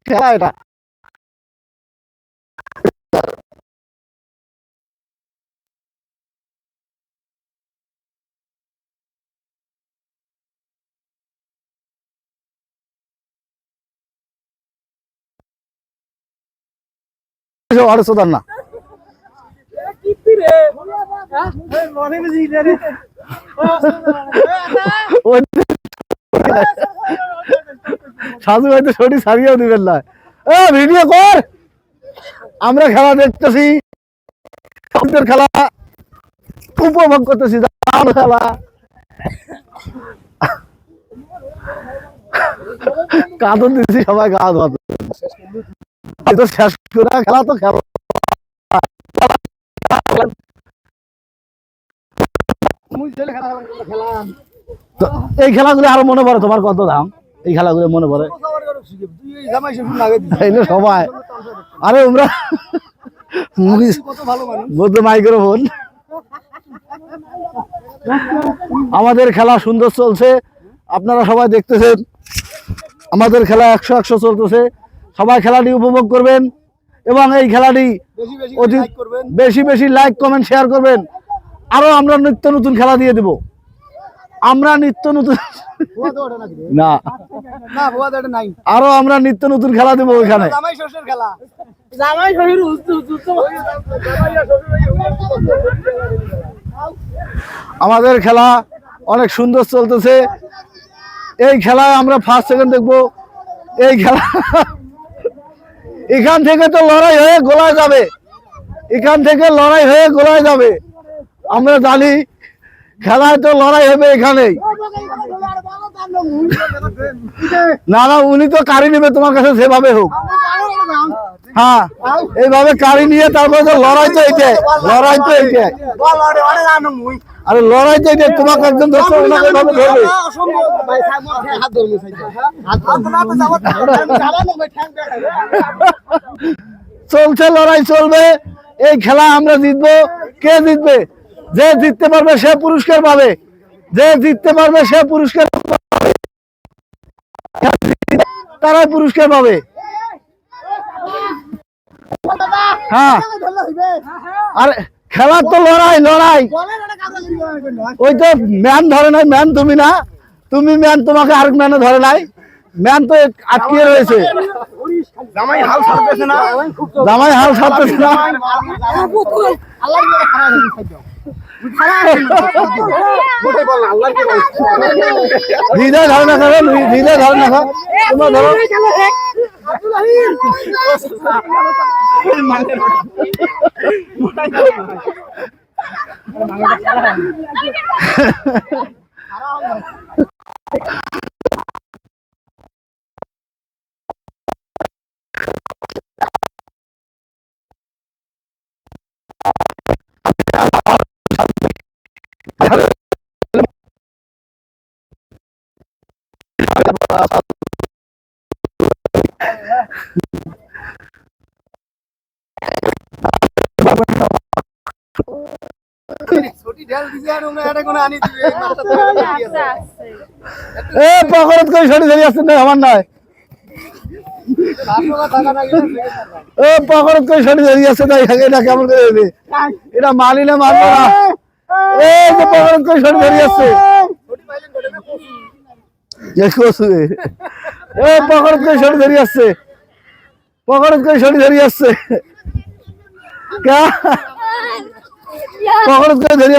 খেলা এটা অড়সদার না সাজু হয়তো শরীর ছাড়িয়েও দিবেন না ভিডিও কর আমরা খেলা দেখতেছি খেলা উপভোগ করতেছি খেলা কাঁদন দিচ্ছি সবাই গা ধোয়াতে শেষ করে খেলা তো খেলা এই খেলাগুলো আরো মনে পড়ে তোমার কত দাম এই খেলাগুলো মনে পড়ে সবাই আরে আমরা মাইক্রোফোন আমাদের খেলা সুন্দর চলছে আপনারা সবাই দেখতেছেন আমাদের খেলা 100 চলতেছে সবাই খেলাটি উপভোগ করবেন এবং এই খেলাটি বেশি বেশি লাইক কমেন্ট শেয়ার করবেন আরো আমরা নিত্য নতুন খেলা দিয়ে দেব আমরা নিত্য নতুন না আরো আমরা নিত্য নতুন খেলা দেবো ওইখানে আমাদের খেলা অনেক সুন্দর চলতেছে এই খেলায় আমরা ফার্স্ট সেকেন্ড দেখবো এই খেলা এখান থেকে তো লড়াই হয়ে গোলায় যাবে এখান থেকে লড়াই হয়ে গোলায় যাবে আমরা জানি খেলায় তো লড়াই হবে এখানেই না না উনি তো কারি নেবে তোমার কাছে সেভাবে হোক হ্যাঁ এইভাবে কারি নিয়ে তারপরে তো লড়াই তো এইটাই আরে লড়াই তো এইটাই তোমাকে একজন ধরছে ওনাকে এভাবে ধরবে চলছে লড়াই চলবে এই খেলা আমরা জিতবো কে জিতবে যে জিততে পারবে সে পুরস্কার পাবে যে জিততে পারবে সে পুরস্কার পাবে তারাই পুরস্কার পাবে হ্যাঁ আর খেলার তো লড়াই ওই তো ম্যান ধরে নাই ম্যান তুমি না তুমি ম্যান তোমাকে আরেক ম্যানে ধরে নাই ম্যান তো আটকিয়ে রয়েছে জামাই হাল ছাড়তেছে না হৃদয় ধারণা করেন হৃদয় ধারণা কর তোমার ধরো আমার নয় পকড়ত করে সরি ধরিয়ে আসছে এটা কেমন করে এটা মানি না মানবো না এই যে পকড়ত করে সরি ধরিয়ে আসছে পকড়ত করে সরি ধরিয়ে আসছে পকড়ত করে সরি ধরিয়ে আসছে পকড়ত করে ধরিয়ে